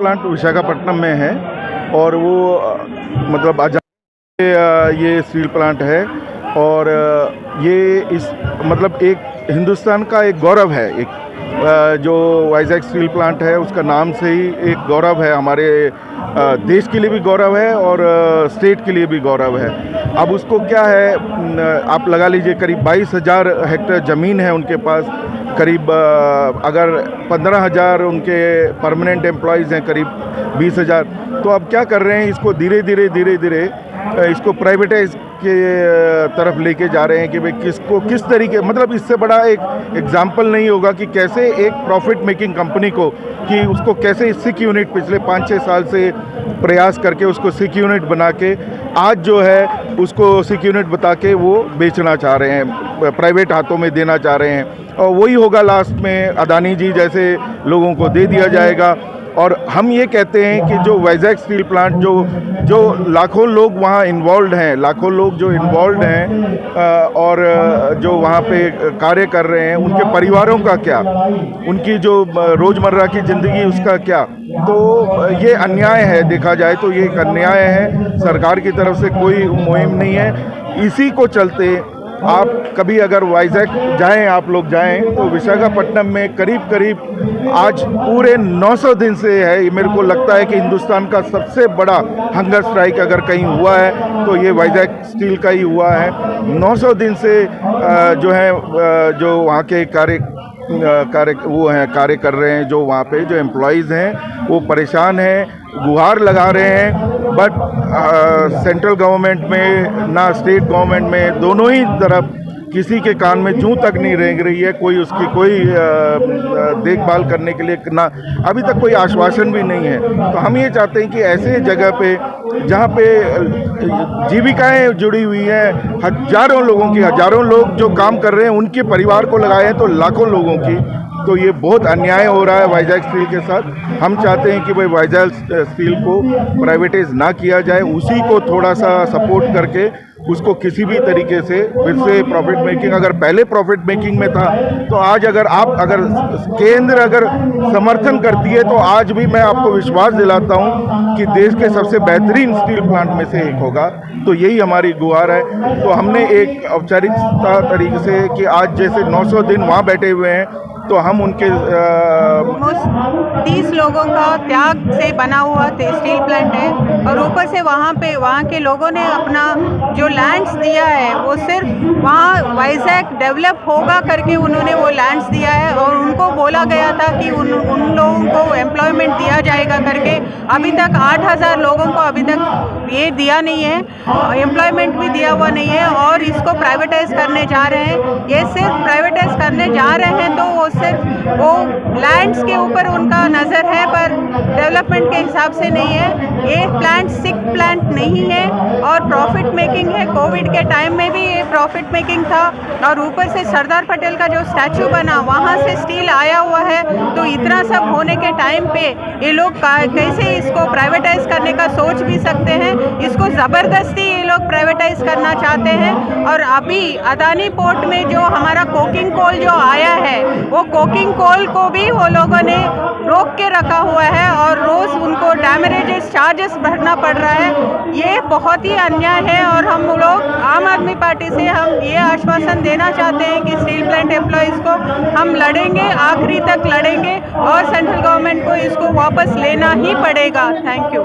Plant Visakhapatnam में है और वो मतलब ये स्टील प्लांट है और ये इस मतलब एक हिंदुस्तान का एक गौरव है। एक जो वाइजैक स्टील प्लांट है उसका नाम से ही एक गौरव है, हमारे देश के लिए भी गौरव है और स्टेट के लिए भी गौरव है। अब उसको क्या है, आप लगा लीजिए करीब 22,000 हेक्टेयर ज़मीन है उनके पास, करीब अगर 15,000 उनके परमानेंट एम्प्लॉयज़ हैं, करीब 20,000। तो अब क्या कर रहे हैं, इसको धीरे धीरे इसको प्राइवेटाइज के तरफ लेके जा रहे हैं कि भाई किस तरीके, मतलब इससे बड़ा एक एग्जाम्पल नहीं होगा कि कैसे एक प्रॉफिट मेकिंग कंपनी को, कि उसको कैसे सिक यूनिट पिछले 5-6 साल से प्रयास करके उसको सिक यूनिट बना के आज जो है उसको सिक यूनिट बता के वो बेचना चाह रहे हैं, प्राइवेट हाथों में देना चाह रहे हैं और वही होगा लास्ट में, अदानी जी जैसे लोगों को दे दिया जाएगा। और हम ये कहते हैं कि जो वाइजैक स्टील प्लांट जो लाखों लोग वहाँ इन्वॉल्व हैं, लाखों लोग जो इन्वॉल्व हैं और जो वहाँ पे कार्य कर रहे हैं, उनके परिवारों का क्या, उनकी जो रोज़मर्रा की ज़िंदगी उसका क्या, तो ये अन्याय है। देखा जाए तो ये एक अन्याय है, सरकार की तरफ से कोई मुहिम नहीं है। इसी को चलते आप कभी अगर वाइजैक जाएं, आप लोग जाएं तो विशाखापट्टनम में करीब आज पूरे 900 दिन से है। मेरे को लगता है कि हिंदुस्तान का सबसे बड़ा हंगर स्ट्राइक अगर कहीं हुआ है तो ये वाइजैक स्टील का ही हुआ है। 900 दिन से जो है जो वहाँ के कार्य कर रहे हैं, जो वहाँ पे जो एम्प्लॉयज़ हैं वो परेशान हैं, गुहार लगा रहे हैं, बट सेंट्रल गवर्नमेंट में ना स्टेट गवर्नमेंट में, दोनों ही तरफ किसी के कान में जूं तक नहीं रेंग रही है, कोई उसकी कोई देखभाल करने के लिए ना अभी तक कोई आश्वासन भी नहीं है। तो हम ये चाहते हैं कि ऐसे जगह पे जहाँ पे जीविकाएं जुड़ी हुई हैं, हजारों लोग जो काम कर रहे हैं, उनके परिवार को लगाए हैं तो लाखों लोगों की, तो ये बहुत अन्याय हो रहा है वाइजैक स्टील के साथ। हम चाहते हैं कि भाई वाइजैक स्टील को प्राइवेटाइज ना किया जाए, उसी को थोड़ा सा सपोर्ट करके उसको किसी भी तरीके से फिर से प्रॉफिट मेकिंग, अगर पहले प्रॉफिट मेकिंग में था तो आज अगर केंद्र अगर समर्थन करती है तो आज भी मैं आपको विश्वास दिलाता हूं कि देश के सबसे बेहतरीन स्टील प्लांट में से एक होगा। तो यही हमारी गुहार है। तो हमने एक औपचारिकता तरीके से कि आज जैसे 900 दिन वहाँ बैठे हुए हैं तो हम उनके 30 लोगों का त्याग से बना हुआ स्टील प्लांट है और ऊपर से वहाँ के लोगों ने अपना जो लैंड्स दिया है वो सिर्फ वहाँ वाइजैक डेवलप होगा करके उन्होंने वो लैंड्स दिया है और उनको बोला गया था कि उन लोगों को एम्प्लॉयमेंट दिया जाएगा करके। अभी तक 8,000 लोगों को अभी तक ये दिया नहीं है, एम्प्लॉयमेंट भी दिया हुआ नहीं है और इसको प्राइवेटाइज करने जा रहे हैं। ये सिर्फ प्राइवेटाइज करने जा रहे हैं तो वो सिर्फ वो लैंड्स के ऊपर उनका नज़र है पर डेवलपमेंट के हिसाब से नहीं है। ये प्लांट सिक प्लांट नहीं है और प्रॉफिट मेकिंग है। कोविड के टाइम में भी ये प्रॉफिट मेकिंग था और ऊपर से सरदार पटेल का जो स्टैचू बना वहाँ से स्टील आया हुआ है। तो इतना सब होने के टाइम पे ये लोग कैसे इसको प्राइवेटाइज करने का सोच भी सकते हैं। इसको ज़बरदस्ती ये लोग प्राइवेटाइज करना चाहते हैं। और अभी अदानी पोर्ट में जो हमारा कोकिंग कोल जो आया है वो कोकिंग कोल को भी वो लोगों ने रोक के रखा हुआ है और रोज़ उनको डैमेजेस चार्जेस भरना पड़ रहा है। ये बहुत ही अन्याय है और हम लोग आम आदमी पार्टी से हम ये आश्वासन देना चाहते हैं कि स्टील प्लांट एम्प्लॉयज़ को हम लड़ेंगे, आखिरी तक लड़ेंगे और सेंट्रल गवर्नमेंट को इसको वापस लेना ही पड़ेगा। Thank you.